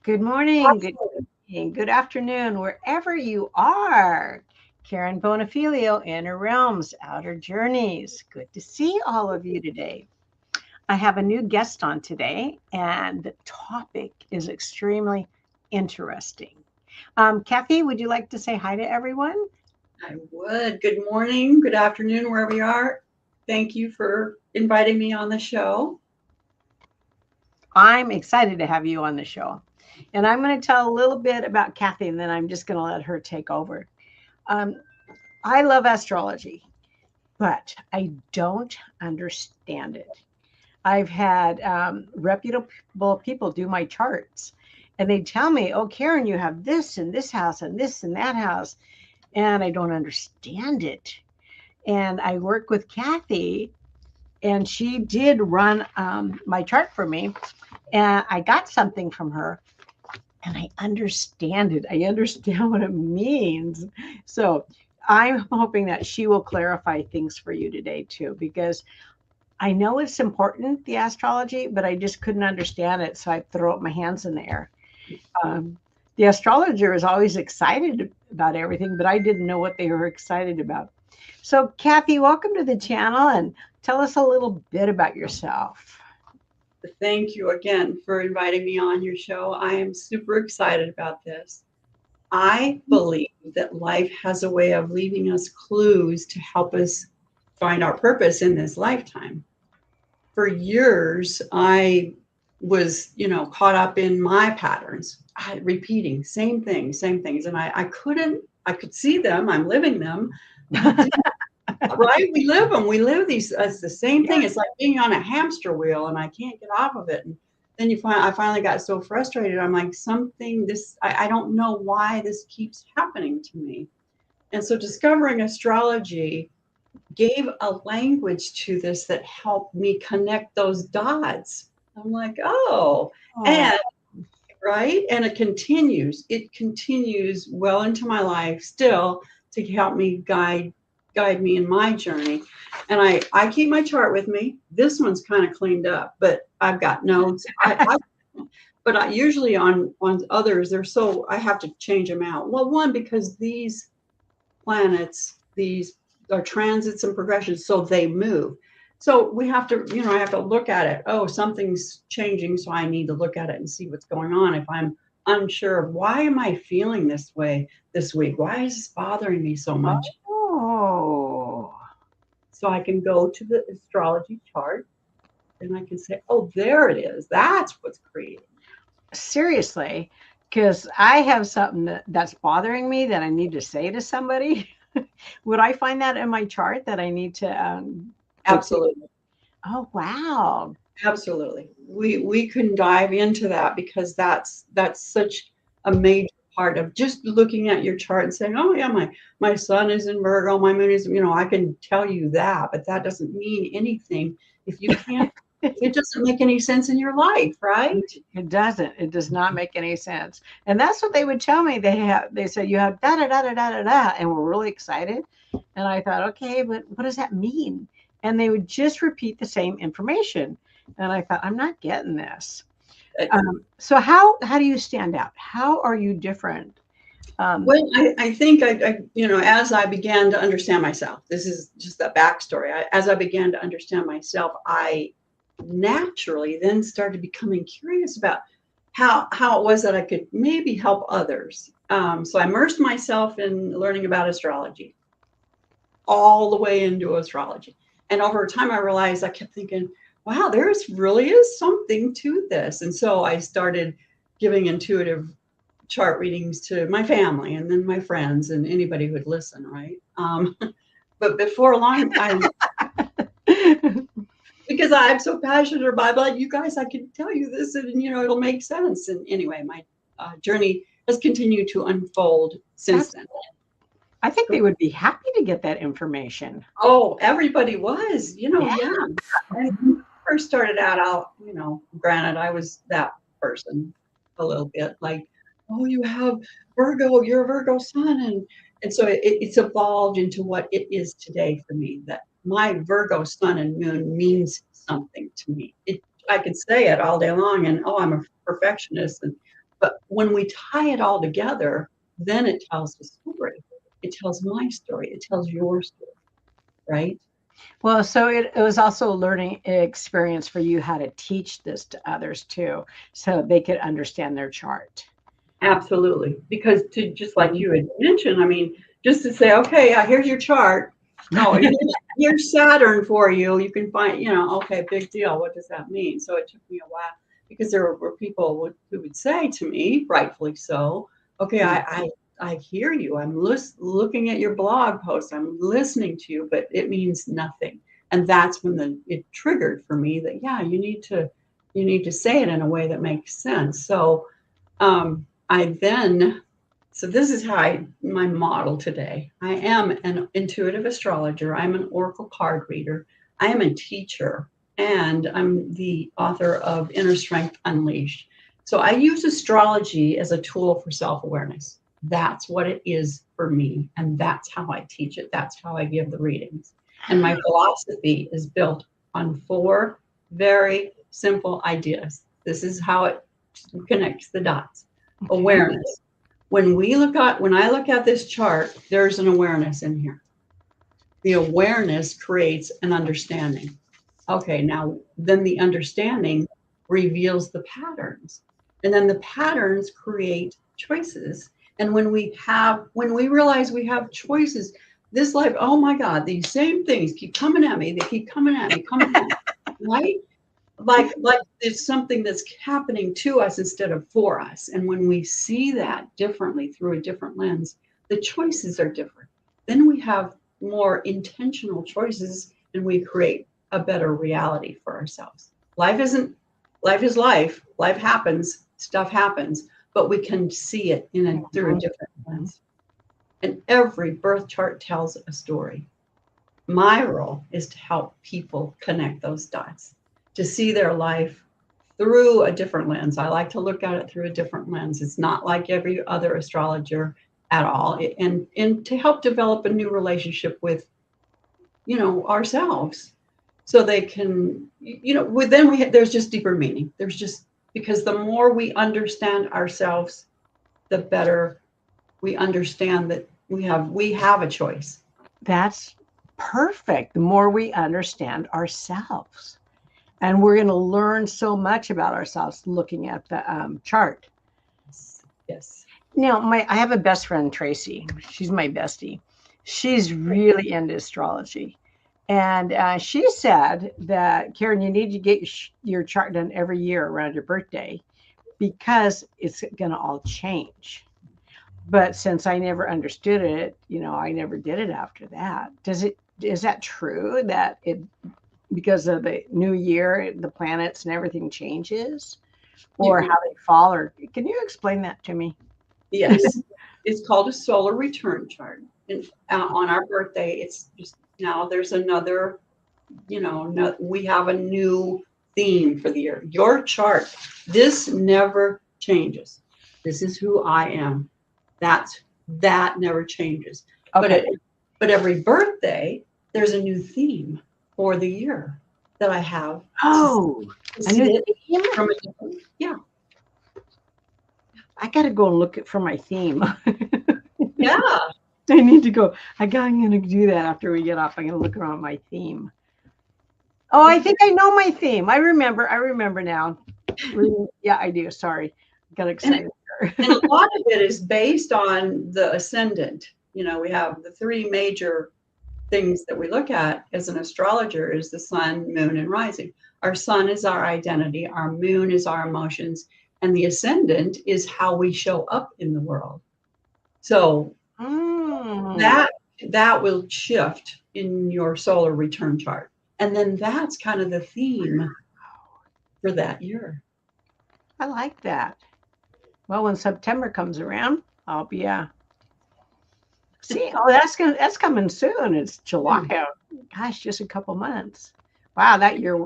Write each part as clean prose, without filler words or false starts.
Good morning, good evening, good afternoon, wherever you are. Karen Bonafilio, Inner Realms, Outer Journeys. Good to see all of you today. I have a new guest on today, and the topic is extremely interesting. Kathy, would you like to say hi to everyone? I would. Good morning, good afternoon, wherever you are. Thank you for inviting me on the show. I'm excited to have you on the show. And I'm going to tell a little bit about Kathy, and then I'm just going to let her take over. I love astrology, but I don't understand it. I've had reputable people do my charts, and they tell me, oh, Karen, you have this in this house and this in that house, and I don't understand it. And I work with Kathy, and she did run my chart for me, and I got something from her, and I understand it. I understand what it means. So I'm hoping that she will clarify things for you today too, because I know it's important, the astrology, but I just couldn't understand it. So I throw up my hands in the air. The astrologer is always excited about everything, but I didn't know what they were excited about. So Kathy, welcome to the channel, and tell us a little bit about yourself. Thank you again for inviting me on your show. I am super excited about this. I believe that life has a way of leaving us clues to help us find our purpose in this lifetime. For years, I was, caught up in my patterns, repeating same things. And I could see them, I'm living them. Right? We live them. We live these. It's the same thing. It's like being on a hamster wheel, and I can't get off of it. And then I finally got so frustrated. I'm like, I don't know why this keeps happening to me. And so discovering astrology gave a language to this that helped me connect those dots. I'm like, and right. And it continues well into my life still to help me guide me in my journey. And I keep my chart with me. This one's kind of cleaned up, but I've got notes. But I usually on others, I have to change them out. Well, one, because these planets, these are transits and progressions, so they move. So we have to, I have to look at it. Oh, something's changing, so I need to look at it and see what's going on. If I'm unsure of why am I feeling this way this week? Why is this bothering me so much? So I can go to the astrology chart and I can say, oh, there it is. That's what's creating. Seriously, because I have something that's bothering me that I need to say to somebody. Would I find that in my chart that I need to? Absolutely. Oh, wow. Absolutely. We can dive into that because that's such a major part of just looking at your chart and saying, oh yeah, my sun is in Virgo, my moon is, I can tell you that, but that doesn't mean anything if you can't, it doesn't make any sense in your life, right? It doesn't. It does not make any sense. And that's what they would tell me. They said you have da da da da da da da, and we're really excited. And I thought, okay, but what does that mean? And they would just repeat the same information. And I thought, I'm not getting this. So how do you stand out? How are you different? Well, I think I as I began to understand myself, this is just the backstory. As I began to understand myself, I naturally then started becoming curious about how it was that I could maybe help others. So I immersed myself in learning about astrology, all the way into astrology. And over time, I realized I kept thinking, wow, really is something to this. And so I started giving intuitive chart readings to my family and then my friends and anybody who would listen, right? But before long, because I'm so passionate about it. You guys, I can tell you this, and it'll make sense. And anyway, my journey has continued to unfold since then. I think they would be happy to get that information. Oh, everybody was, yeah. And when I first started out, granted, I was that person a little bit like, oh, you have Virgo, you're a Virgo sun. And so it's evolved into what it is today for me, that my Virgo sun and moon means something to me. I could say it all day long and, oh, I'm a perfectionist. But when we tie it all together, then it tells the story. It tells my story. It tells your story, right? Well, so it was also a learning experience for you how to teach this to others too, so they could understand their chart. Absolutely. Because just like you had mentioned, I mean, just to say, okay, here's your chart. No, here's Saturn for you. You can find, okay, big deal. What does that mean? So it took me a while because there were people who would say to me, rightfully so, okay, I hear you. I'm looking at your blog post. I'm listening to you, but it means nothing. And that's when it triggered for me that, yeah, you need to say it in a way that makes sense. So so this is my model today. I am an intuitive astrologer. I'm an oracle card reader. I am a teacher, and I'm the author of Inner Strength Unleashed. So I use astrology as a tool for self-awareness. That's what it is for me, and that's how I teach it. That's how I give the readings. And my philosophy is built on 4 very simple ideas. This is how it connects the dots. Awareness. When I look at this chart, there's an awareness in here. The awareness creates an understanding. Okay, now then the understanding reveals the patterns. And then the patterns create choices. And when we realize we have choices, this life, oh my God, these same things keep coming at me. They keep coming at me, right? Like there's something that's happening to us instead of for us. And when we see that differently through a different lens, the choices are different. Then we have more intentional choices and we create a better reality for ourselves. Life is life. Life happens, stuff happens, but we can see it through a different lens. And every birth chart tells a story. My role is to help people connect those dots, to see their life through a different lens. I like to look at it through a different lens. It's not like every other astrologer at all. And to help develop a new relationship with, ourselves, so they can, there's just deeper meaning. There's just, because the more we understand ourselves, the better we understand that we have a choice. That's perfect. The more we understand ourselves. And we're going to learn so much about ourselves looking at the chart. Yes. Now, I have a best friend, Tracy. She's my bestie. She's really into astrology. And she said that, Karen, you need to get your chart done every year around your birthday because it's going to all change. But since I never understood it, I never did it after that. Is that true that because of the new year, the planets and everything changes, or how they fall? Or can you explain that to me? Yes, it's called a solar return chart. And on our birthday, it's just now there's another, we have a new theme for the year. Your chart, this never changes. This is who I am. That never changes. Okay. But every birthday, there's a new theme for the year that I have. Oh, a new theme? Yeah. I got to go and look for my theme. Yeah. I need to go. I'm going to do that after we get off. I'm going to look around my theme. Oh, I think I know my theme. I remember now. Yeah, I do. Sorry. Got excited. And a lot of it is based on the ascendant. We have the 3 major things that we look at as an astrologer is the sun, moon, and rising. Our sun is our identity. Our moon is our emotions. And the ascendant is how we show up in the world. So that will shift in your solar return chart. And then that's kind of the theme for that year. I like that. Well, when September comes around, I'll be see. Oh, that's coming soon. It's July. Gosh, just a couple months. Wow,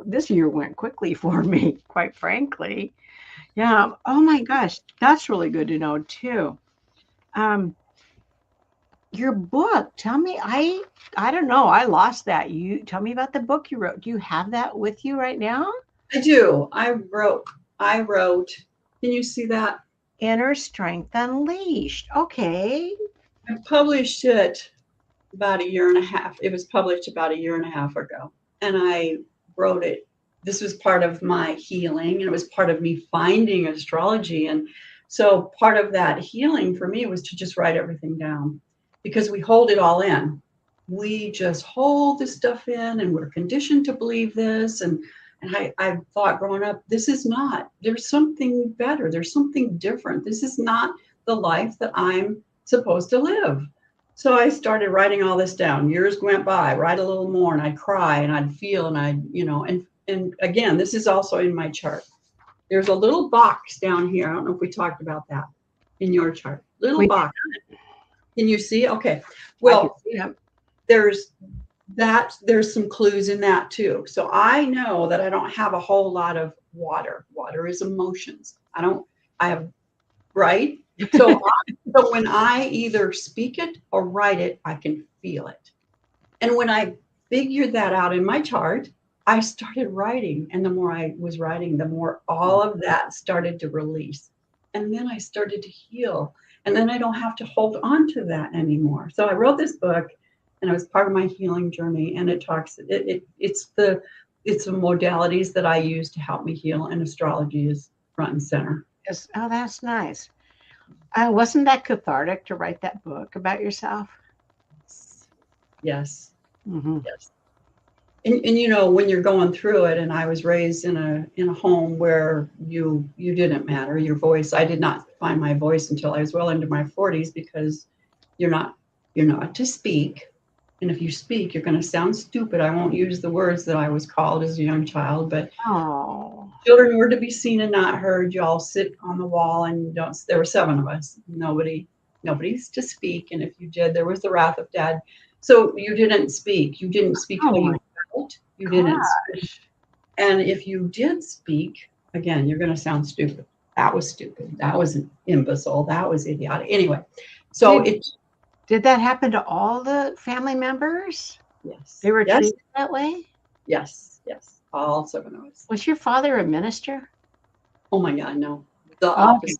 this year went quickly for me, quite frankly. Yeah. Oh my gosh, that's really good to know too. Um, your book. Tell me, I don't know. I lost that. You tell me about the book you wrote. Do you have that with you right now? I do. I wrote. Can you see that? Inner Strength Unleashed. Okay. I published it about a year and a half. It was published about a year and a half ago. And I wrote it. This was part of my healing, and it was part of me finding astrology. And so part of that healing for me was to just write everything down, because we hold it all in. We just hold this stuff in, and we're conditioned to believe this. And I thought growing up, there's something better. There's something different. This is not the life that I'm supposed to live. So I started writing all this down. Years went by, write a little more, and I'd cry and I'd feel and and again, this is also in my chart. There's a little box down here. I don't know if we talked about that in your chart. Little box. Can you see? Okay. Well, there's some clues in that too. So I know that I don't have a whole lot of water. Water is emotions. Right? So when I either speak it or write it, I can feel it. And when I figured that out in my chart, I started writing. And the more I was writing, the more all of that started to release. And then I started to heal. And then I don't have to hold on to that anymore. So I wrote this book, and it was part of my healing journey. And it's the modalities that I use to help me heal. And astrology is front and center. Yes. Oh, that's nice. Wasn't that cathartic to write that book about yourself? Yes. Mm-hmm. Yes. And when you're going through it, and I was raised in a home where you didn't matter, your voice. I did not find my voice until I was well into my 40s, because you're not to speak. And if you speak, you're going to sound stupid. I won't use the words that I was called as a young child, but children were to be seen and not heard. You all sit on the wall and don't. There were 7 of us. Nobody's to speak. And if you did, there was the wrath of Dad. So you didn't speak. You didn't speak how you felt. You didn't speak. And if you did speak, again, you're going to sound stupid. That was stupid. That was an imbecile. That was idiotic. Anyway, so Did that happen to all the family members? Yes. They were treated that way? Yes. Yes. All 7 of us. Was your father a minister? Oh my God, no. The opposite.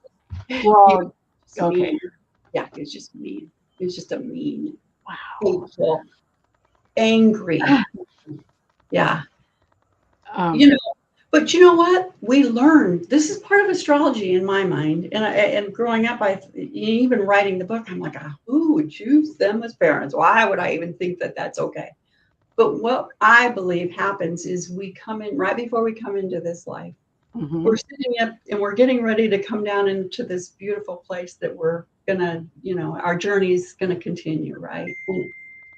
Well, okay. Mean. Yeah, he was just mean. He was just a mean, hateful, angry. Yeah. But you know what? We learned, this is part of astrology in my mind. And growing up, even writing the book, I'm like, who would choose them as parents? Why would I even think that that's okay? But what I believe happens is we come in right before we come into this life. Mm-hmm. We're sitting up and we're getting ready to come down into this beautiful place that we're gonna, our journey is gonna continue, right? And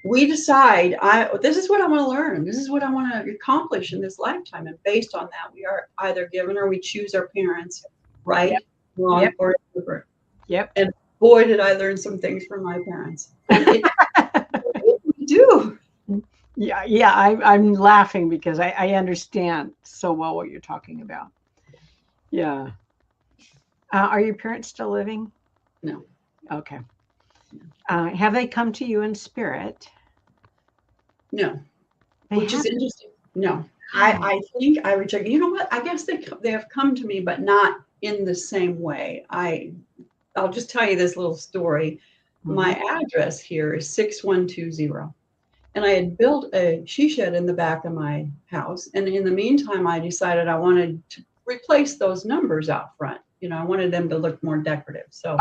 we decide, this is what I want to learn. This is what I want to accomplish in this lifetime. And based on that, we are either given or we choose our parents, right, wrong, or different. Yep. And boy, did I learn some things from my parents. We do. Yeah. I'm laughing because I understand so well what you're talking about. Yeah. Are your parents still living? No. Okay. Have they come to you in spirit? No. Which is interesting. No. I think I reject. You know what? I guess they have come to me, but not in the same way. I'll just tell you this little story. Mm-hmm. My address here is 6120. And I had built a she shed in the back of my house. And in the meantime, I decided I wanted to replace those numbers out front. I wanted them to look more decorative. So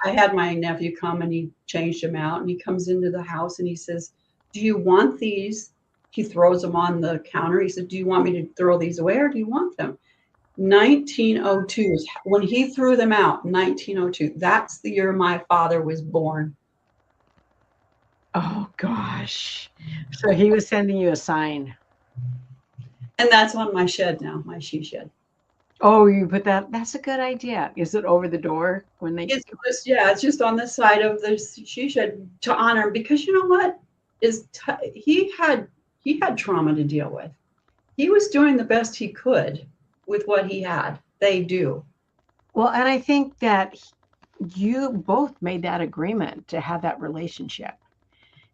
I had my nephew come and he changed them out. And he comes into the house and he says, "Do you want these?" He throws them on the counter. He said, "Do you want me to throw these away or do you want them?" 1902 is when he threw them out. 1902. That's the year my father was born. Oh gosh. So he was sending you a sign. And that's on my shed now, my she shed. Oh, you put that. That's a good idea. Is it over the door when they? It's just, yeah, it's just on the side of the she shed to honor, because you know what is he had trauma to deal with. He was doing the best he could with what he had. They do. Well, and I think that you both made that agreement to have that relationship.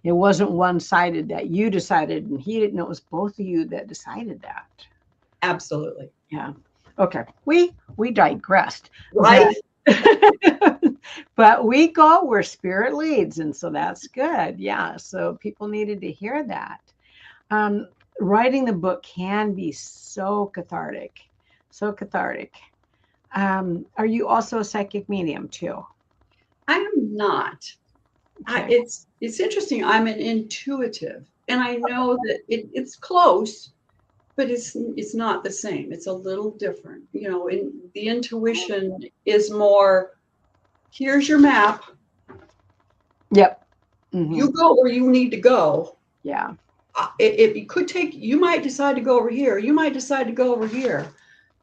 It wasn't one-sided that you decided and he didn't. It was both of you that decided that. Absolutely. Yeah. Okay. We digressed. Right. But we go where spirit leads, and so that's good. Yeah. So people needed to hear that. Um, Writing the book can be so cathartic, so cathartic. Are you also a psychic medium too? I am not. Okay. It's interesting. I'm an intuitive, and I know that it's close, but it's not the same. It's a little different. You know, the intuition is more. Here's your map. Yep. Mm-hmm. You go where you need to go. Yeah. It could take. You might decide to go over here. You might decide to go over here.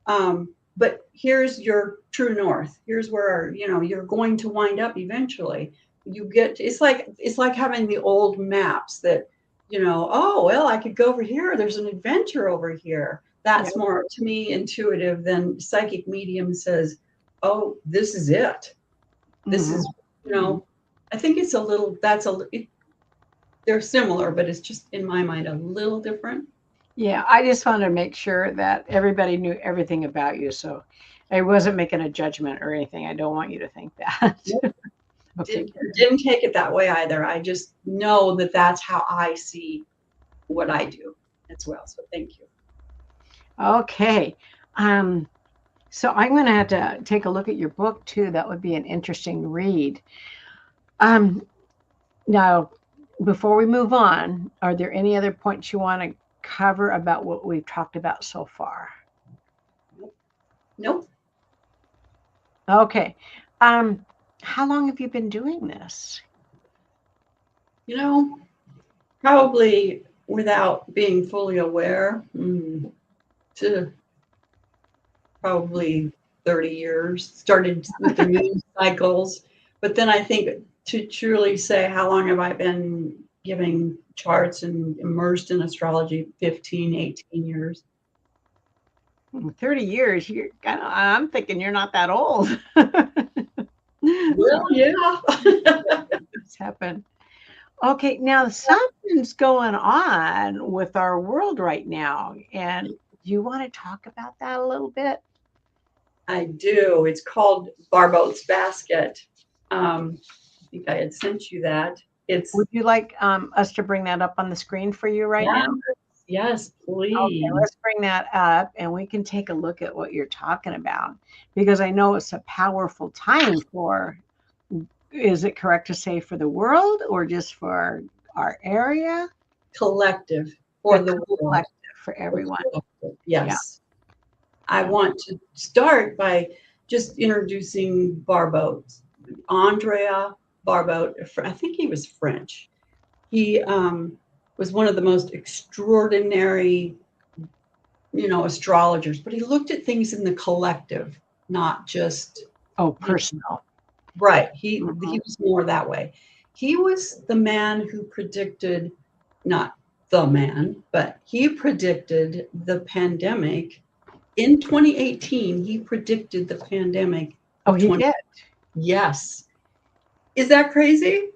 But here's your true north. Here's where you're going to wind up eventually. You get it's like having the old maps that oh well, I could go over here. There's an adventure over here. Yep. That's more to me intuitive than psychic medium says, oh, this is it. This is I think it's a little they're similar, but it's just in my mind a little different. Yeah, I just wanted to make sure that everybody knew everything about you. So I wasn't making a judgment or anything. I don't want you to think that. Okay. Didn't take it that way either. I just know that that's how I see what I do as well. So thank you. Okay. So I'm going to have to take a look at your book too. That would be an interesting read. Now, before we move on, are there any other points you want to cover about what we've talked about so far? Nope. Okay. How long have you been doing this? Probably without being fully aware, to probably 30 years. Started with the moon cycles, but then I think to truly say how long have I been giving charts and immersed in astrology, 15, 18 years. 30 years, I'm thinking you're not that old. Well, yeah. It's happened. Okay, now something's going on with our world right now. And do you want to talk about that a little bit? I do. It's called Barboat's Basket. I think I had sent you that. Would you like us to bring that up on the screen for you right now? Yes, please. Okay, let's bring that up and we can take a look at what you're talking about, because I know it's a powerful time for, is it correct to say for the world or just for our area? Collective, for the world. Collective, for everyone. Yes. Yeah. I want to start by just introducing Barboat. Andrea Barboat, I think he was French. He was one of the most extraordinary, astrologers, but he looked at things in the collective, not just personal. Right. He was more that way. He was the man who predicted, not the man, but he predicted the pandemic in 2018. He predicted the pandemic. Oh, he did? Yes. Is that crazy?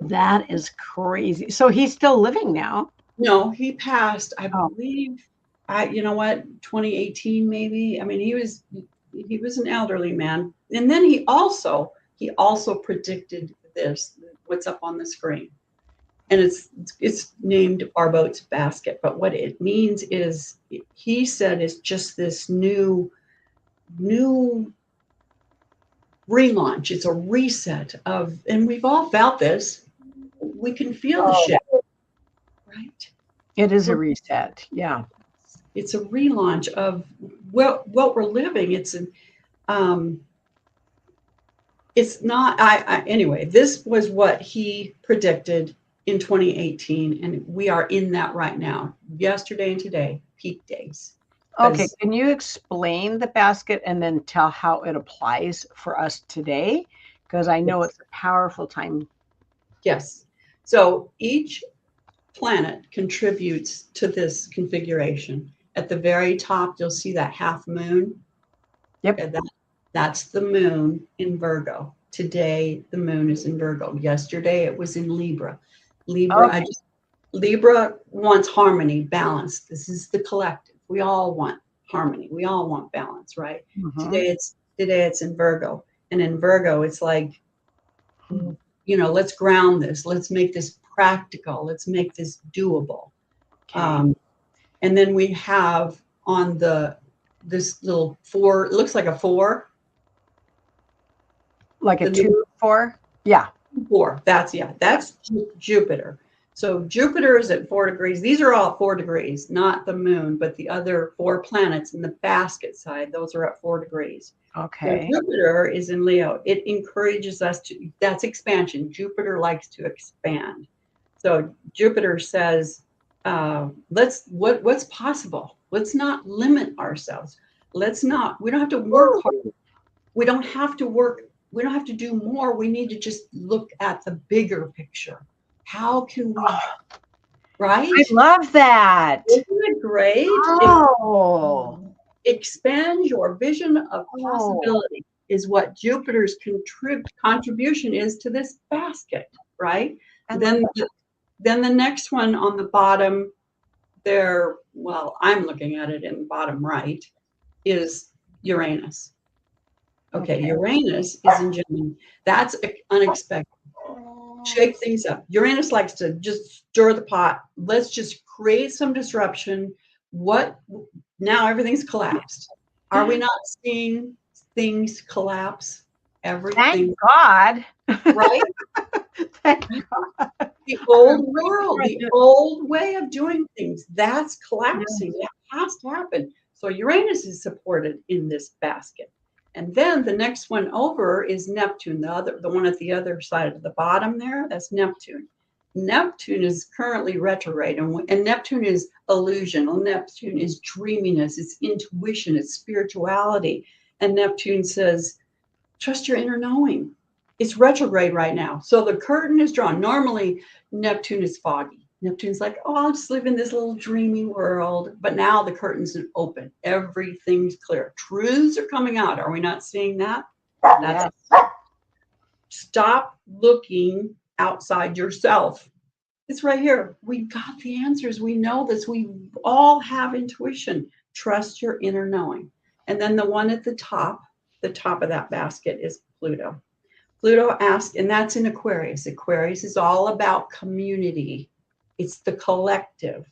That is crazy. So he's still living now? No, he passed, I believe. 2018 maybe. I mean, he was an elderly man. And then he also predicted this, what's up on the screen. And it's named Barboat's Basket. But what it means is, he said, it's just this new relaunch. It's a reset and we've all felt this. We can feel the shift, right? It is a reset. Yeah. It's a relaunch of what we're living. It's not, anyway, this was what he predicted in 2018, and we are in that right now. Yesterday and today, peak days. Okay, can you explain the basket and then tell how it applies for us today? Because I know it's a powerful time. Yes. So each planet contributes to this configuration. At the very top, you'll see that half moon. Yep. And that's the moon in Virgo. Today, the moon is in Virgo. Yesterday, it was in Libra. Okay. Libra wants harmony, balance. This is the collective. We all want harmony. We all want balance, right? Mhm. Today it's in Virgo. And in Virgo, it's like, let's ground this. Let's make this practical. Let's make this doable. Okay. And then we have on this little 4, it looks like a 4. Like a 2, 4? Yeah. 4. That's Jupiter. So Jupiter is at 4 degrees. These are all 4 degrees, not the moon, but the other 4 planets in the basket side. Those are at 4 degrees. Okay. So Jupiter is in Leo. It encourages us to, that's expansion. Jupiter likes to expand. So Jupiter says, what's possible? Let's not limit ourselves. We don't have to work hard. We don't have to do more. We need to just look at the bigger picture. How can we, right? I love that. Isn't it great? Oh. Expand your vision of possibility is what Jupiter's contribution is to this basket, right? Then the next one on the bottom there, well, I'm looking at it in the bottom right, is Uranus. Okay, Uranus is in Gemini. That's unexpected. Shake things up. Uranus likes to just stir the pot. Let's just create some disruption. Now everything's collapsed. Are we not seeing things collapse? Everything. Thank God. Right? Thank God. The old world, the old way of doing things, that's collapsing. That has to happen. So Uranus is supported in this basket. And then the next one over is Neptune, the one at the other side of the bottom there, that's Neptune. Neptune is currently retrograde, and Neptune is illusional. Neptune is dreaminess, it's intuition, it's spirituality. And Neptune says, trust your inner knowing. It's retrograde right now. So the curtain is drawn. Normally, Neptune is foggy. Neptune's like, oh, I'll just live in this little dreamy world. But now the curtains are open. Everything's clear. Truths are coming out. Are we not seeing that? Yes. Stop looking outside yourself. It's right here. We got the answers. We know this. We all have intuition. Trust your inner knowing. And then the one at the top of that basket is Pluto. Pluto asks, and that's in Aquarius. Aquarius is all about community. It's the collective.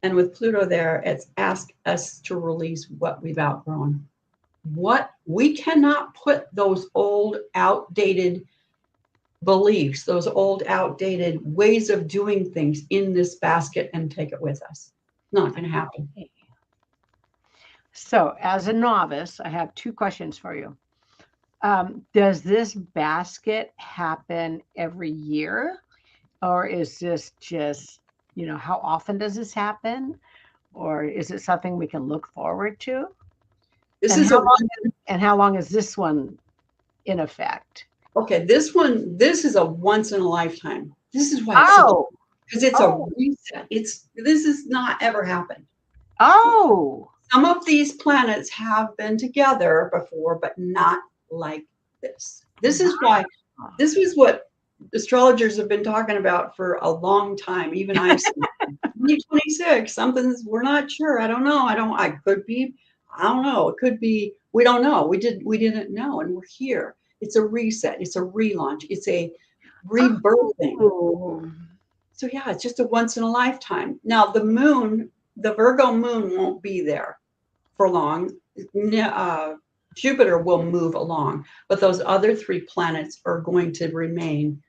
And with Pluto there, it's asked us to release what we've outgrown. What we cannot put those old, outdated beliefs, those old, outdated ways of doing things in this basket and take it with us. Not going to happen. So, as a novice, I have 2 questions for you. Does this basket happen every year? Or is this just, how often does this happen? Or is it something we can look forward to? And how long is this one in effect? Okay, this is a once in a lifetime. This is why because it's a reset. This has not ever happened. Oh. Some of these planets have been together before, but not like this. This is why, this is what astrologers have been talking about for a long time. Even I've seen 2026, we're not sure. I don't know. It could be, we don't know. We didn't know, and we're here. It's a reset. It's a relaunch. It's a rebirthing. Oh. So yeah, it's just a once in a lifetime. Now the Virgo moon won't be there for long. Jupiter will move along, but those other 3 planets are going to remain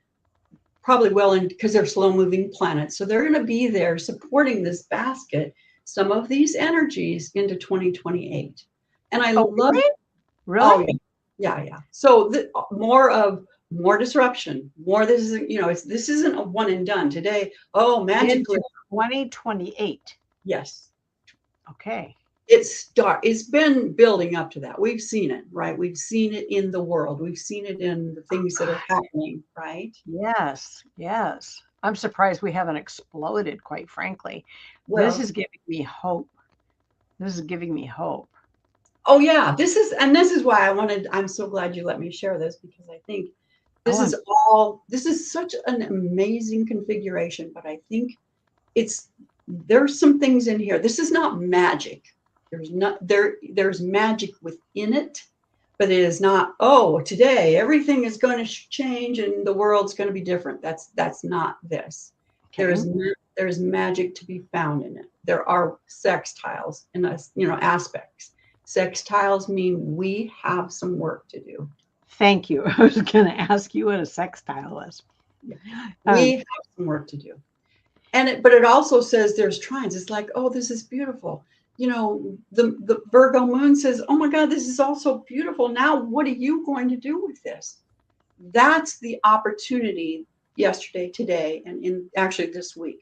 probably because they're slow moving planets. So they're going to be there supporting this basket, some of these energies into 2028. And I love Really? Oh, yeah. So more of more disruption, more. This isn't, this isn't a one and done today. Oh, magically. Into 2028. Yes. Okay. It's been building up to that. We've seen it, right? We've seen it in the world. We've seen it in the things that are happening, right? Yes, yes. I'm surprised we haven't exploded, quite frankly. This Well, is giving me hope. This is giving me hope. oh yeah, this is why I'm so glad you let me share this, because I think Oh, this is such an amazing configuration, but I think it's there's some things in here. This is not magic. There's magic within it, but it is not, oh, today everything is going to change and the world's going to be different. That's not this. okay. There's magic to be found in it. There are sextiles and aspects. Sextiles mean we have some work to do. Thank you. I was going to ask you what a sextile is. We have some work to do. But it also says there's trines. It's like, oh, this is beautiful. The Virgo moon says, oh my God, this is also beautiful. Now, what are you going to do with this? That's the opportunity yesterday, today, and actually this week.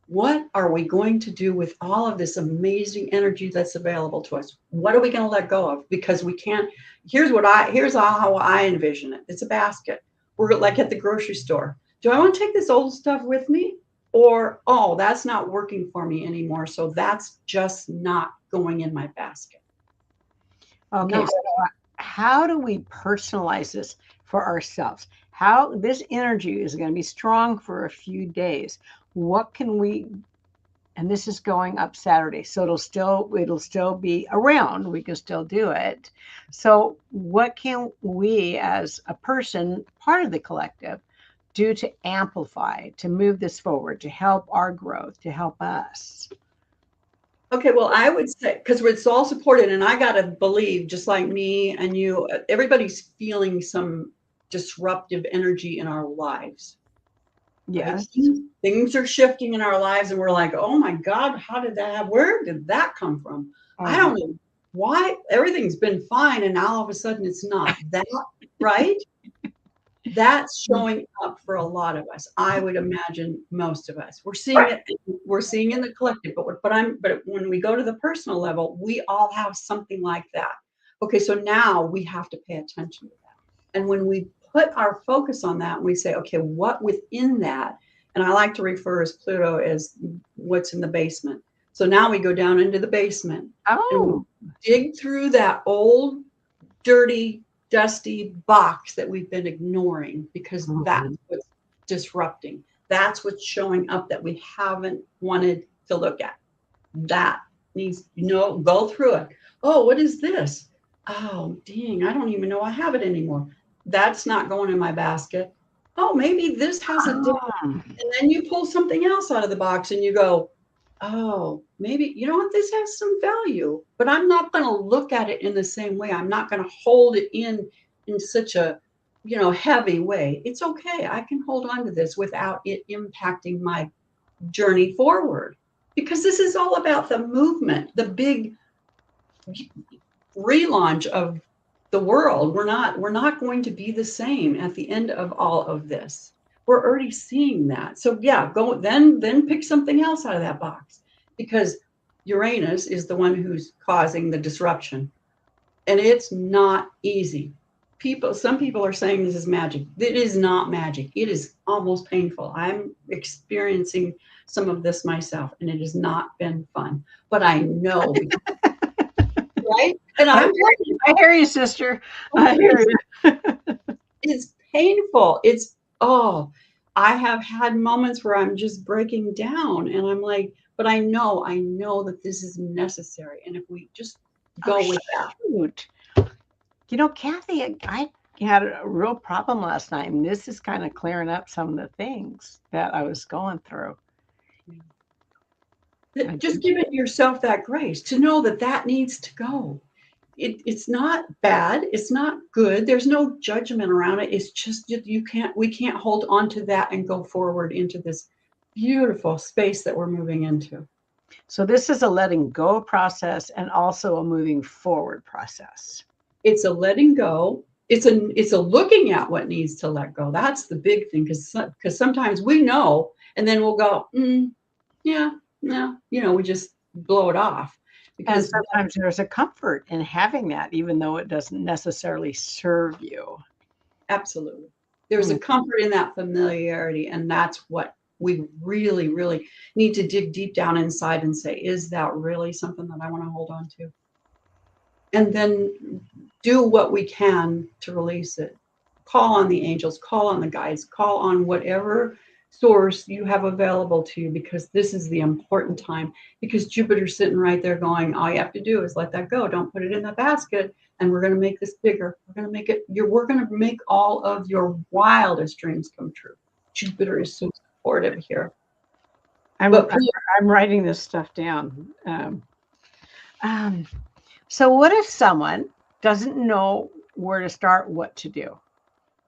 What are we going to do with all of this amazing energy that's available to us? What are we going to let go of? Because we can't. Here's how I envision it. It's a basket. We're like at the grocery store. Do I want to take this old stuff with me? Or, oh, that's not working for me anymore. So that's just not going in my basket. Okay. No. So how do we personalize this for ourselves? How this energy is going to be strong for a few days. What can we, and this is going up Saturday, so it'll still be around. We can still do it. So what can we as a person, part of the collective, do to amplify, to move this forward, to help our growth, to help us? Okay, well, I would say, because it's all supported, and I got to believe, just like me and you, everybody's feeling some disruptive energy in our lives. Right? Yes. Things are shifting in our lives, and we're like, oh my God, where did that come from? I don't know why. Everything's been fine, and now all of a sudden it's not. That, right? That's showing up for a lot of us. I would imagine most of us. We're seeing it. We're seeing in the collective, but when we go to the personal level, we all have something like that. Okay, so now we have to pay attention to that. And when we put our focus on that, we say, okay, what within that? And I like to refer as Pluto as what's in the basement. So now we go down into the basement and we dig through that old, dirty, dusty box that we've been ignoring, because that's what's disrupting. That's what's showing up that we haven't wanted to look at. That needs, go through it. Oh, what is this? Oh, dang, I don't even know I have it anymore. That's not going in my basket. Oh, maybe this has a different, and then you pull something else out of the box and you go, oh, maybe, you know what, this has some value, but I'm not going to look at it in the same way. I'm not going to hold it in such a, heavy way. It's okay. I can hold on to this without it impacting my journey forward, because this is all about the movement, the big relaunch of the world. We're not going to be the same at the end of all of this. We're already seeing that. So yeah, go then pick something else out of that box, because Uranus is the one who's causing the disruption. And it's not easy. Some people are saying this is magic. It is not magic. It is almost painful. I'm experiencing some of this myself, and it has not been fun. But I know, right? And I hear you, sister. I hear you. It's painful. I have had moments where I'm just breaking down, and I'm like, but I know that this is necessary. And if we just go with that. Kathy, I had a real problem last night, and this is kind of clearing up some of the things that I was going through. Just giving yourself that grace to know that needs to go. It's not bad. It's not good. There's no judgment around it. It's just we can't hold on to that and go forward into this beautiful space that we're moving into. So this is a letting go process and also a moving forward process. It's a letting go it's a looking at what needs to let go. That's the big thing, because sometimes we know, and then we'll go, yeah, no, we just blow it off. And Because sometimes there's a comfort in having that, even though it doesn't necessarily serve you. absolutely, there's a comfort in that familiarity, and that's what we really, really need to dig deep down inside and say, is that really something that I want to hold on to? And then do what we can to release it. Call on the angels, call on the guides, call on whatever source you have available to you, because this is the important time. Because Jupiter's sitting right there going, all you have to do is let that go. Don't put it in the basket. And we're going to make this bigger. We're going to make it, we're going to make all of your wildest dreams come true. Jupiter is so supportive here. I'm writing this stuff down. So what if someone doesn't know where to start, what to do?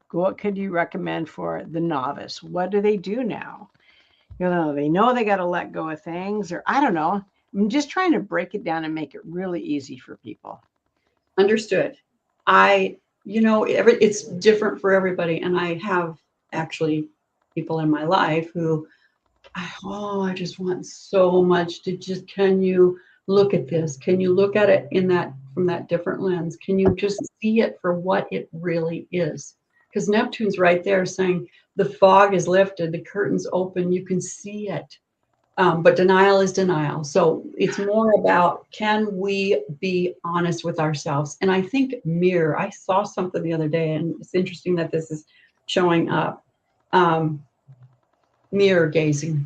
What could you recommend for the novice? What do they do now? They know they got to let go of things, or I don't know. I'm just trying to break it down and make it really easy for people. Understood. It's different for everybody. And I have actually people in my life who, I just want so much to just, can you look at this? Can you look at it from that different lens? Can you just see it for what it really is? Because Neptune's right there saying the fog is lifted, the curtain's open, you can see it. But denial is denial. So it's more about, can we be honest with ourselves? And I think mirror, I saw something the other day, and it's interesting that this is showing up. Mirror gazing.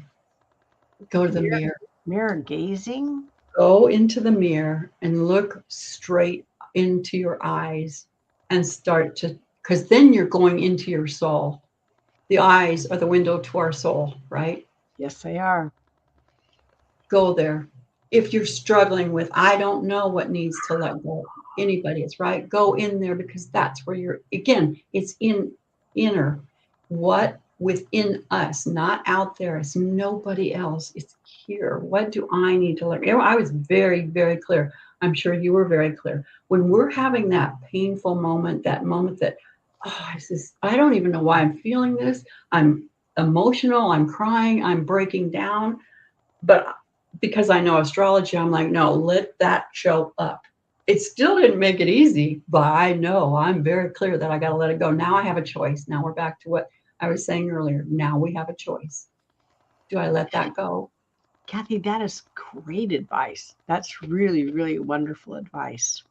Go to the mirror. Mirror gazing? Go into the mirror and look straight into your eyes and start to, because then you're going into your soul. The eyes are the window to our soul, right? Yes, they are. Go there. If you're struggling with, I don't know what needs to let go, anybody is, right? Go in there, because that's where you're, again, it's inner. What within us, not out there. It's nobody else. It's here. What do I need to learn? I was very, very clear. I'm sure you were very clear. When we're having that painful moment, that moment that, I don't even know why I'm feeling this. I'm emotional. I'm crying. I'm breaking down. But because I know astrology, I'm like, no, let that show up. It still didn't make it easy, but I know I'm very clear that I got to let it go. Now I have a choice. Now we're back to what I was saying earlier. Now we have a choice. Do I let that go? Kathy, that is great advice. That's really, really wonderful advice.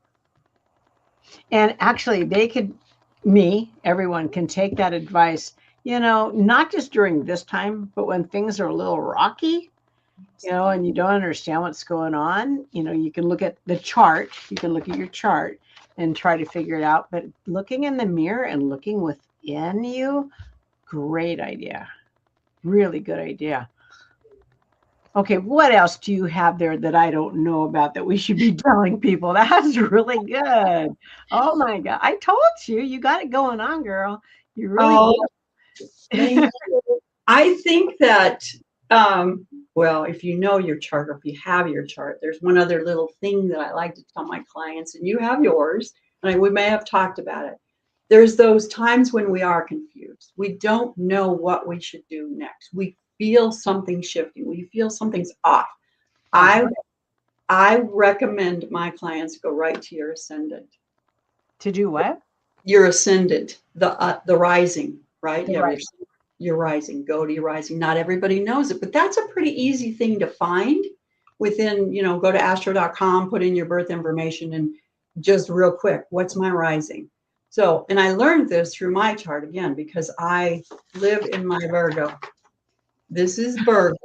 And actually, everyone can take that advice, not just during this time, but when things are a little rocky, and you don't understand what's going on, you can look at the chart, you can look at your chart and try to figure it out. But looking in the mirror and looking within you, great idea. Really good idea. Okay, what else do you have there that I don't know about that we should be telling people? That's really good. Oh my God. I told you, you got it going on, girl. You really do. Thank you. I think that, well, if you know your chart, or if you have your chart, there's one other little thing that I like to tell my clients, and you have yours, and we may have talked about it. There's those times when we are confused. We don't know what we should do next. We feel something shifting. We feel something's off. I recommend my clients go right to your ascendant. To do what? Your ascendant, the rising, right? Right. Your rising. Go to your rising. Not everybody knows it, but that's a pretty easy thing to find within, go to astro.com, put in your birth information, and just real quick, what's my rising? So, and I learned this through my chart again, because I live in my Virgo. This is Virgo.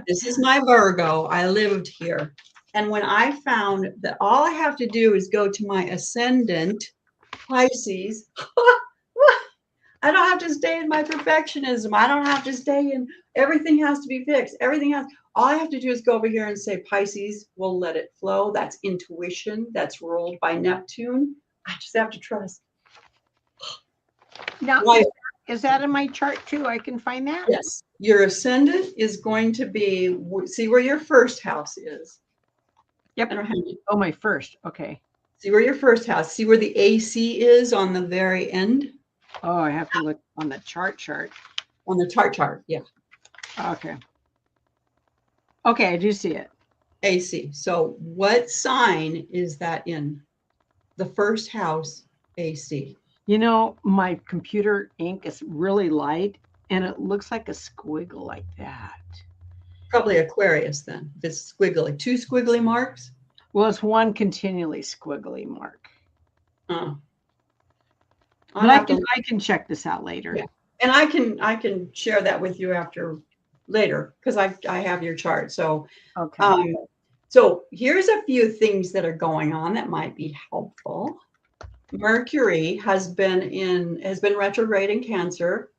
This is my Virgo. I lived here. And when I found that all I have to do is go to my ascendant, Pisces, I don't have to stay in my perfectionism. I don't have to stay in, everything has to be fixed. All I have to do is go over here and say, Pisces will let it flow. That's intuition. That's ruled by Neptune. I just have to trust. Now, is that in my chart too? I can find that? Yes. Your ascendant is going to be, see where your first house is. Yep. My first. Okay. See where your first house, see where the AC is on the very end? Oh, I have to look on the chart. On the chart, yeah. Okay. Okay, I do see it. AC. So what sign is that in? The first house, AC. You know, my computer ink is really light and it looks like a squiggle like that. Probably Aquarius then, if it's squiggly. Two squiggly marks? Well, it's one continually squiggly mark. Oh. But I can check this out later. Yeah. And I can share that with you after later because I have your chart. So Okay. So here's a few things that are going on that might be helpful. Mercury has been retrograde in Cancer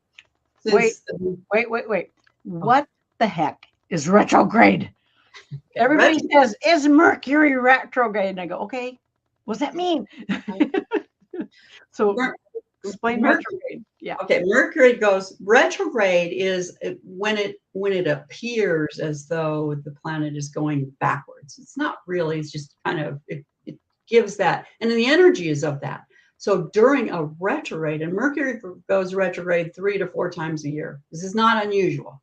since Wait. What the heck is retrograde? Everybody says, is Mercury retrograde? And I go, okay, what's that mean? So explain retrograde. Yeah. Okay, Mercury goes retrograde is when it appears as though the planet is going backwards. It's not really, it's just kind of it gives that, and then the energy is of that. So during a retrograde, and Mercury goes retrograde 3 to 4 times a year. This is not unusual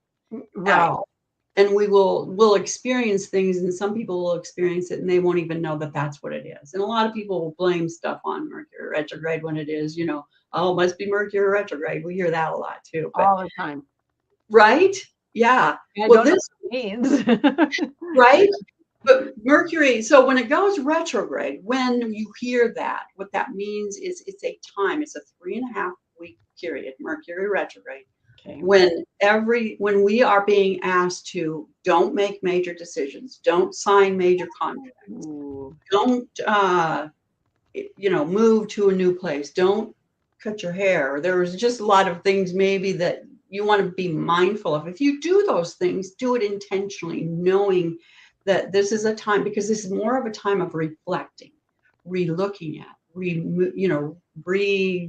at all. And we'll experience things, and some people will experience it and they won't even know that that's what it is. And a lot of people will blame stuff on Mercury retrograde when it is, oh, it must be Mercury retrograde. We hear that a lot too. All the time. Right? Yeah. Well, this means right? But Mercury, so when it goes retrograde, when you hear that, what that means is it's a time, it's a 3.5 week period, Mercury retrograde. Okay. When we are being asked to don't make major decisions, don't sign major contracts, don't move to a new place, don't cut your hair. There's just a lot of things maybe that you want to be mindful of. If you do those things, do it intentionally, knowing that this is a time, because this is more of a time of reflecting, re-looking at, redesigning.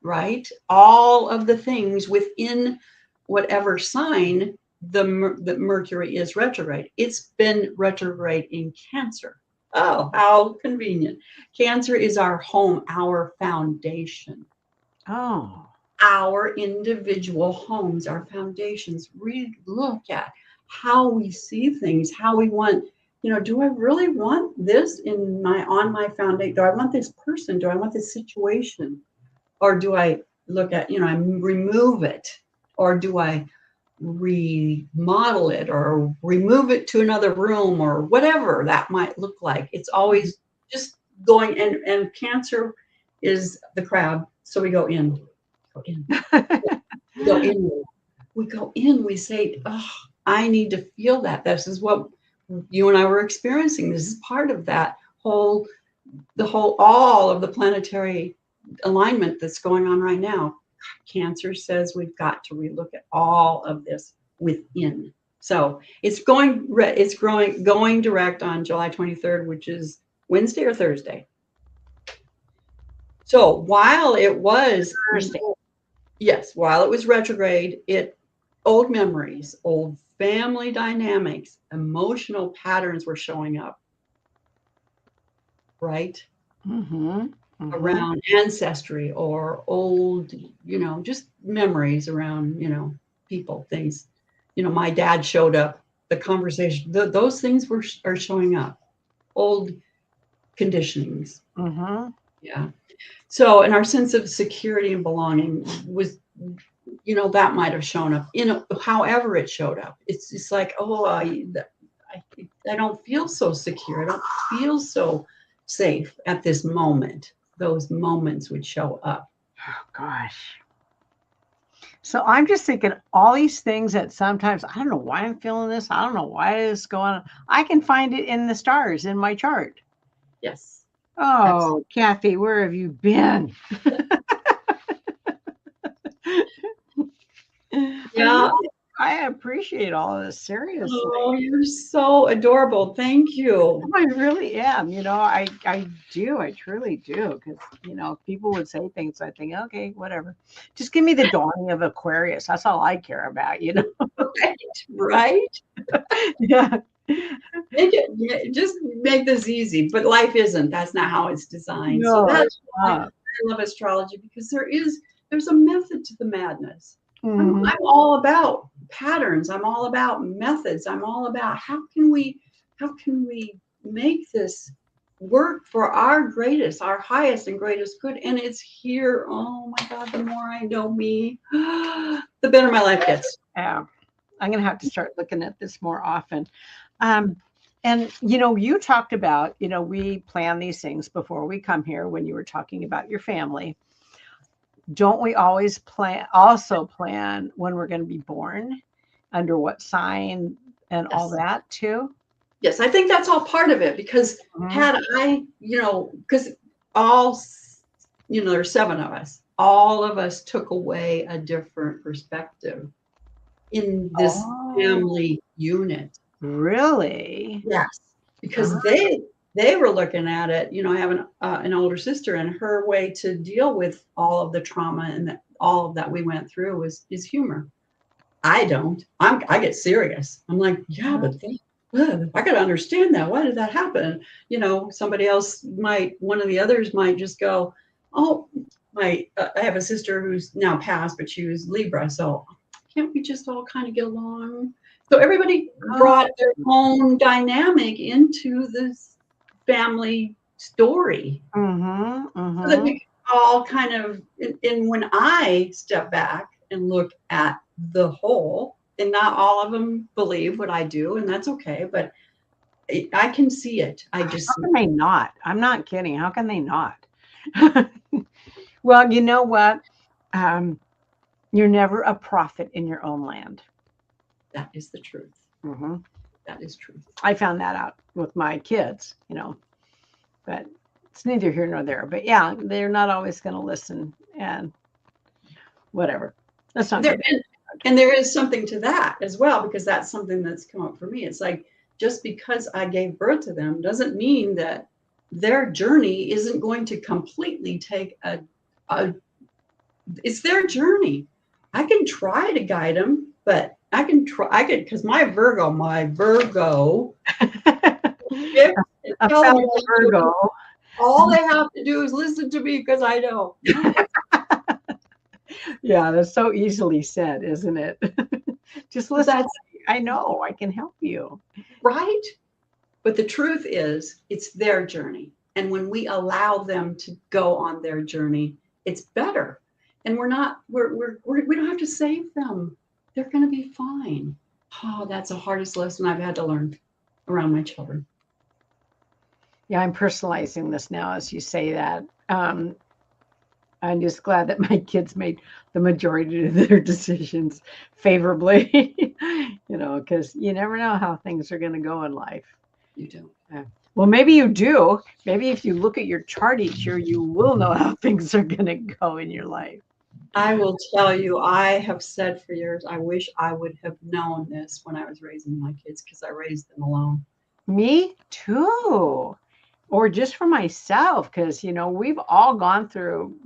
Right? All of the things within whatever sign the Mercury is retrograde. It's been retrograde in Cancer. Oh, how convenient. Cancer is our home, our foundation. Oh. Our individual homes, our foundations. Look at how we see things, how we want, do I really want this on my foundation? Do I want this person? Do I want this situation? Or do I look at, I remove it? Or do I remodel it or remove it to another room or whatever that might look like? It's always just going, and Cancer is the crab. So we go in. We go in, we say, oh, I need to feel that. This is what you and I were experiencing. This is part of that all of the planetary alignment that's going on right now. Cancer says we've got to relook at all of this within. So it's going direct on July 23rd, which is Wednesday or Thursday. So while it was Thursday, yes, while it was retrograde, old memories, old family dynamics, emotional patterns were showing up. Right? Mm-hmm. Mm-hmm. Around ancestry or old, just memories around, people, things. My dad showed up, the conversation, those things are showing up. Old conditionings. Mm-hmm. Yeah. So, and our sense of security and belonging was, that might have shown up however it showed up. It's just like, oh, I don't feel so secure. I don't feel so safe at this moment. Those moments would show up. Oh, gosh. So I'm just thinking all these things that sometimes I don't know why I'm feeling this. I don't know why it's going on. I can find it in the stars in my chart. Yes. Oh, absolutely. Kathy, where have you been? Yeah. I appreciate all of this, seriously. Oh, you're so adorable. Thank you. I really am. I do. I truly do. Because, people would say things. I think, okay, whatever. Just give me the dawning of Aquarius. That's all I care about, Right? Yeah. Just make this easy, but life isn't. That's not how it's designed. So No, it's that's why not. I love astrology, because there's a method to the madness. Mhm. I'm all about patterns. I'm all about methods. I'm all about how can we make this work for our greatest, our highest and greatest good. And it's here. Oh my God, the more I know me, the better my life gets. Yeah. I'm going to have to start looking at this more often. Um, and, you talked about, we plan these things before we come here when you were talking about your family. Don't we always also plan when we're going to be born, under what sign and all Yes. that too? Yes, I think that's all part of it, because Mhm. had I, because all, there's 7 of us, all of us took away a different perspective in this Oh, family unit. really? Yes, because Uh-huh. they were looking at it. I have an older sister, and her way to deal with all of the trauma and all of that we went through is humor. I don't. I get serious. I'm like, yeah, but I got to understand that. Why did that happen? Somebody else one of the others might just go, oh, I have a sister who's now passed, but she was Libra, so can't we just all kind of get along? So everybody Oh, brought their own dynamic into this family story, mhm, so that mhm. we could all kind of, and when I step back and look at the whole, and not all of them believe what I do, and that's okay, but I can see it. I just How see can they not? I'm not kidding. How can they not? Well, you know what? Um, you're never a prophet in your own land. that is the truth. Hmm. That is truth. I found that out with my kids, but it's neither here nor there. But yeah, they're not always going to listen and whatever. Let's not There get and there is something to that as well, because that's something that's come up for me. It's like, just because I gave birth to them doesn't mean that their journey isn't going to completely take a it's their journey. I can try to guide them, but because my Virgo shift and a tell them fellow what to do. Virgo. All they have to do is listen to me, because I know. No, Yeah, that's so easily said, isn't it? Just listen. that's I know I can help you. right. But the truth is, it's their journey. And when we allow them to go on their journey, it's better. And we don't have to save them. They're going to be fine. Oh, that's the hardest lesson I've had to learn around my children. Yeah, I'm personalizing this now as you say that. I'm just glad that my kids made the majority of their decisions favorably, because you never know how things are going to go in life. You don't. Yeah. Well, maybe you do. Maybe if you look at your chart each year, you will know how things are going to go in your life. I will tell you, I have said for years, I wish I would have known this when I was raising my kids, because I raised them alone. Me too. Or just for myself, because, we've all gone through,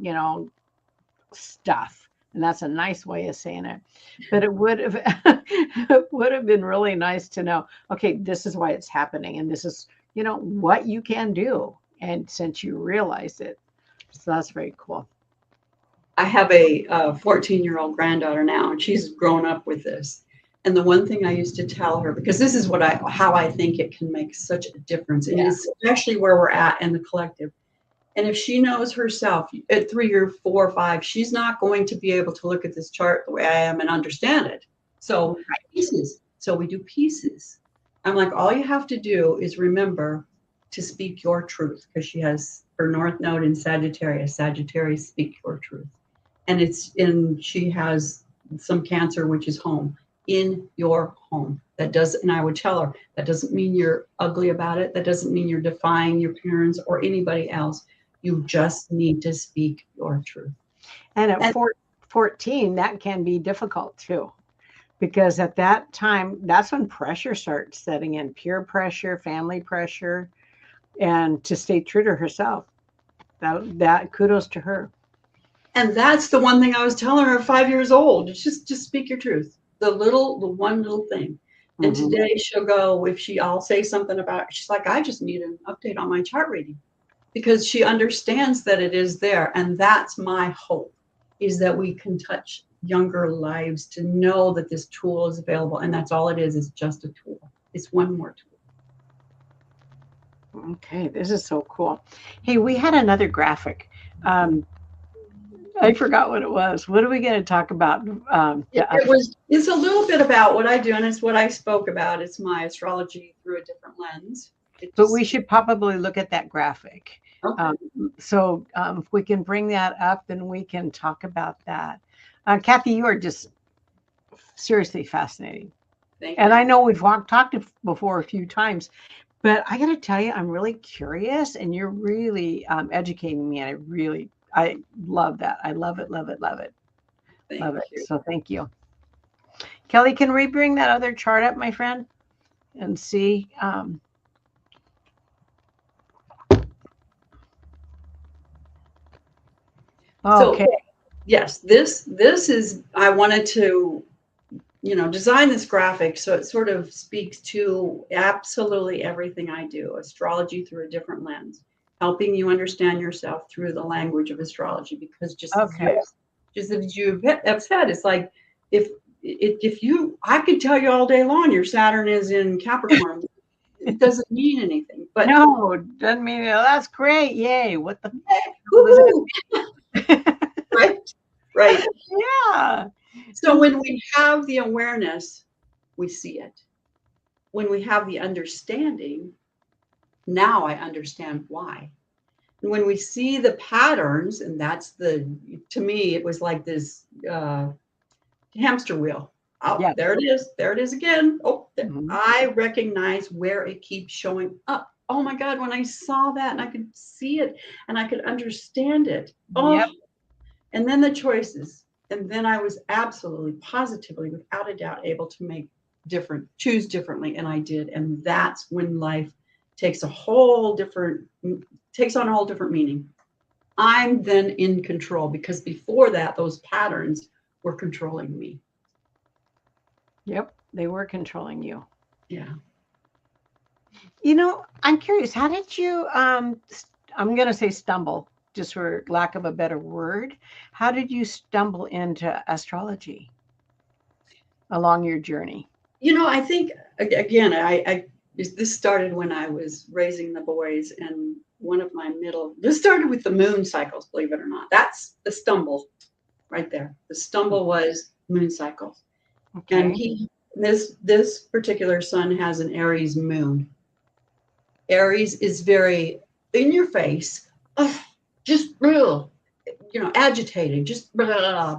stuff. And that's a nice way of saying it. But it would have it would have been really nice to know, okay, this is why it's happening. And this is, what you can do. And since you realize it. So that's very cool. I have a 14-year-old granddaughter now, and she's grown up with this. And the one thing I used to tell her, because this is how I think it can make such a difference, and Yeah. especially where we're at in the collective. And if she knows herself at 3 or 4 or 5, she's not going to be able to look at this chart the way I am and understand it. So pieces. So we do pieces. I'm like, all you have to do is remember to speak your truth, because she has her North Node in Sagittarius. Sagittarius, speak your truth. And she has some Cancer, which is home, in your home. And I would tell her, that doesn't mean you're ugly about it. That doesn't mean you're defying your parents or anybody else. You just need to speak your truth. And at And 14, that can be difficult too. Because at that time, that's when pressure starts setting in, peer pressure, family pressure, and to stay true to herself. That kudos to her. and that's the one thing I was telling her at 5 years old. It's just speak your truth. The one little thing. And Mhm. today she'll go, I'll say something about, she's like, I just need an update on my chart reading, because she understands that it is there. And that's my hope, is that we can touch younger lives to know that this tool is available. And that's all it is just a tool. It's one more tool. Okay, this is so cool. Hey, we had another graphic. Um, I forgot what it was. What are we going to talk about? It's a little bit about what I do, and it's what I spoke about. It's my astrology through a different lens. But we should probably look at that graphic. Okay. If we can bring that up, then we can talk about that. Kathy, you are just seriously fascinating. Thank And you. I know we've talked before a few times, but I got to tell you, I'm really curious, and you're really educating me, and I love that. I love it, love it, love it, love it. Thank you. So thank you. Kelly, can we bring that other chart up, my friend, and see? Okay. So, yes, this is, I wanted to, design this graphic so it sort of speaks to absolutely everything I do, astrology through a different lens, helping you understand yourself through the language of astrology. Because just Okay. as you have said, it's like, if you, I could tell you all day long your Saturn is in Capricorn, it doesn't mean anything. But No, doesn't mean that's great. Yay. What the woohoo! Right, right. Yeah. So when we have the awareness, we see it. When we have the understanding, now I understand why. And when we see the patterns, and to me, it was like this hamster wheel. Oh, Yeah. there it is. There it is again. Oh, Mhm. I recognize where it keeps showing up. Oh my God, when I saw that and I could see it and I could understand it. Oh, Yep. and then the choices. And then I was absolutely, positively, without a doubt, able to choose differently. And I did. And that's when life takes on a whole different meaning. I'm then in control, because before that, those patterns were controlling me. Yep. They were controlling you. Yeah. I'm curious, how did you I'm going to say stumble, just for lack of a better word. How did you stumble into astrology along your journey? I think, again, this started when I was raising the boys, and this started with the moon cycles, believe it or not. That's the stumble right there. The stumble was moon cycles. And Okay. this particular son has an Aries moon. Aries is very in your face, just real, agitated, just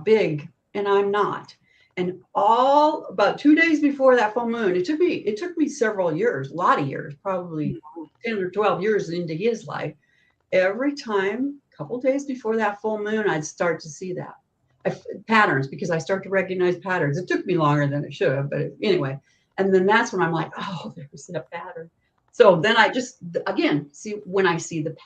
big, and I'm not. And all about 2 days before that full moon, it took me several years, a lot of years, probably 10 or 12 years into his life. Every time, a couple days before that full moon, I'd start to see that patterns, because I start to recognize patterns. It took me longer than it should have, but anyway. And then that's when I'm like, oh, there's that pattern. So then I just, again, see, when we see the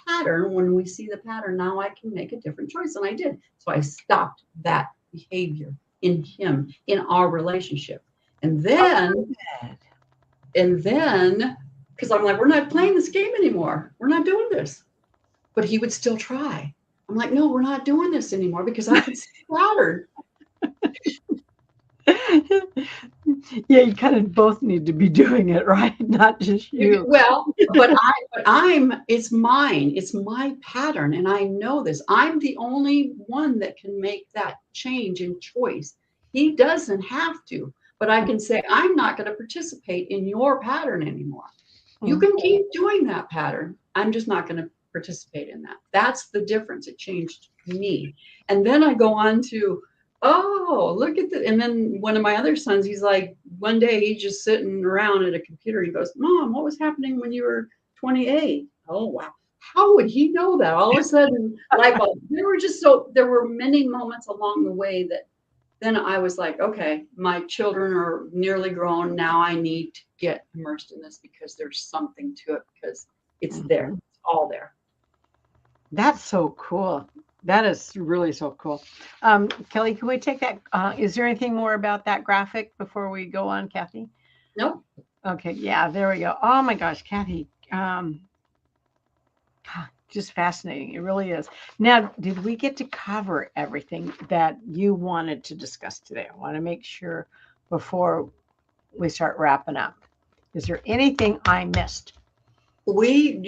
pattern, now I can make a different choice. And I did. So I stopped that behavior in him, in our relationship. And then, because I'm like, we're not playing this game anymore. We're not doing this. But he would still try. I'm like, no, we're not doing this anymore, because I can see the pattern. Yeah, you kind of both need to be doing it, right? Not just you. Well, it's mine. It's my pattern. And I know this. I'm the only one that can make that change in choice. He doesn't have to, but I can say, I'm not going to participate in your pattern anymore. You can keep doing that pattern. I'm just not going to participate in that. That's the difference. It changed me. And then I go on to, oh, look at that. And then one of my other sons, he's like, one day he's just sitting around at a computer. He goes, Mom, what was happening when you were 28? Oh, wow. How would he know that? All of a sudden, light bulb. There were many moments along the way that then I was like, okay, my children are nearly grown. Now I need to get immersed in this, because there's something to it, because it's there. It's all there. That's so cool. That is really so cool. Kelly, can we take that? Is there anything more about that graphic before we go on, Kathy? Nope. Okay, yeah, there we go. Oh my gosh, Kathy, just fascinating. It really is. Now, did we get to cover everything that you wanted to discuss today? I want to make sure before we start wrapping up. Is there anything I missed? We've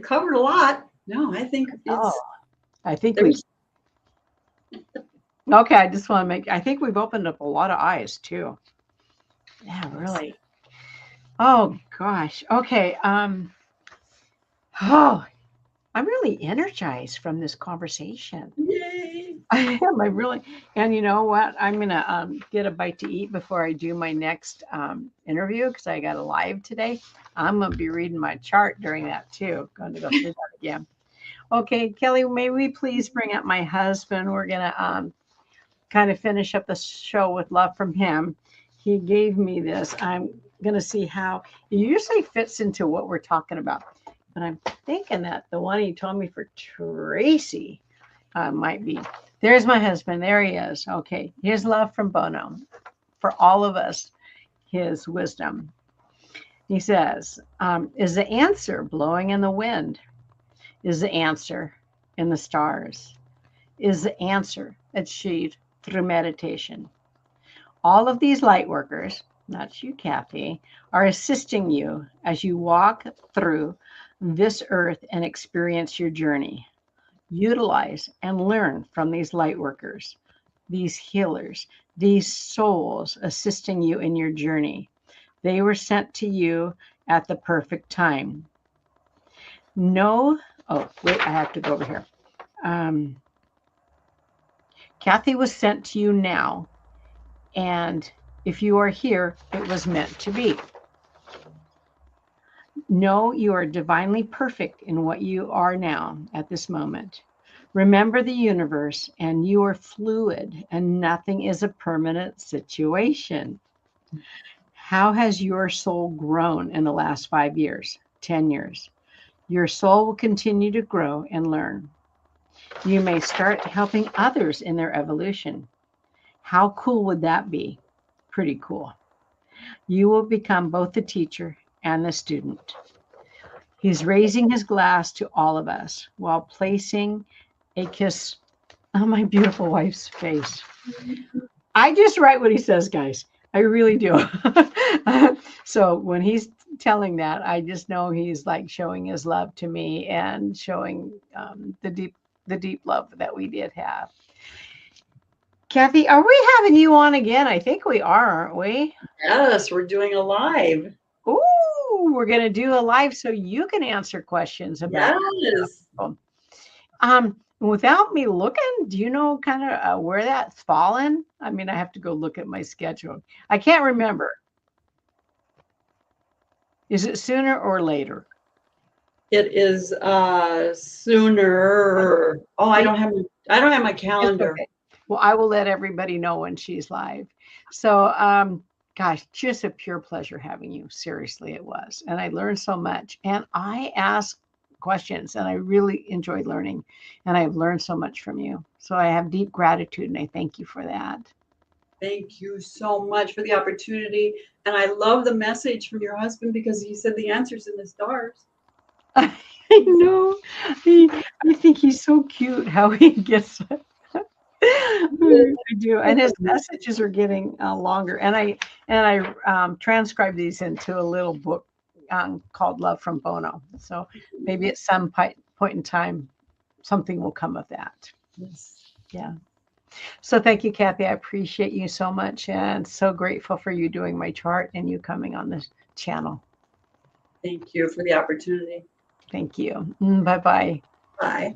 covered a lot. No, I think Oh, I think we. there's Okay, I just want to make. I think we've opened up a lot of eyes too. Yeah, really. Oh gosh. Okay. Oh, I'm really energized from this conversation. yay. I am. I really. And you know what? I'm gonna get a bite to eat before I do my next interview because I got a live today. I'm gonna be reading my chart during that too. Going to go through that again. Okay, Kelly, may we please bring up my husband? We're gonna kind of finish up the show with love from him. He gave me this. I'm going to see how it usually fits into what we're talking about. But I'm thinking that the one he told me for Tracy might be. There's my husband. There he is. Okay. Here's love from Bono for all of us, his wisdom. He says, is the answer blowing in the wind? Is the answer in the stars? Is the answer achieved through meditation? All of these light workers, not you, Kathy, are assisting you as you walk through this earth and experience your journey. Utilize and learn from these light workers, these healers, these souls assisting you in your journey. They were sent to you at the perfect time. No, oh, wait, I have to go over here. Kathy was sent to you now, and if you are here, it was meant to be. Know you are divinely perfect in what you are now at this moment. Remember the universe, and you are fluid, and nothing is a permanent situation. How has your soul grown in the last 5 years, 10 years? Your soul will continue to grow and learn. You may start helping others in their evolution. How cool would that be? Pretty cool. You will become both the teacher and the student. He's raising his glass to all of us while placing a kiss on my beautiful wife's face. I just write what he says, guys. I really do. So when he's telling that, I just know he's like showing his love to me and showing the deep love that we did have. Kathy, are we having you on again? I think we are, aren't we? Yes, we're doing a live. Ooh, we're going to do a live so you can answer questions about Yes. without me looking, do you know kind of where that's fallen? I mean, I have to go look at my schedule. I can't remember. Is it sooner or later? It is sooner. Oh, I don't have my It's calendar. okay. Well, I will let everybody know when she's live. So, gosh, just a pure pleasure having you. Seriously, it was. And I learned so much. And I asked questions and I really enjoyed learning. And I've learned so much from you. So I have deep gratitude and I thank you for that. Thank you so much for the opportunity. And I love the message from your husband because he said the answer's in the stars. I know. I think he's so cute how he gets it. I do, and his messages are getting longer. And I transcribed these into a little book called "Love from Bono." So maybe at some point in time, something will come of that. Yes. Yeah. So thank you, Kathy. I appreciate you so much, and so grateful for you doing my chart and you coming on this channel. Thank you for the opportunity. Thank you. Bye bye. Bye.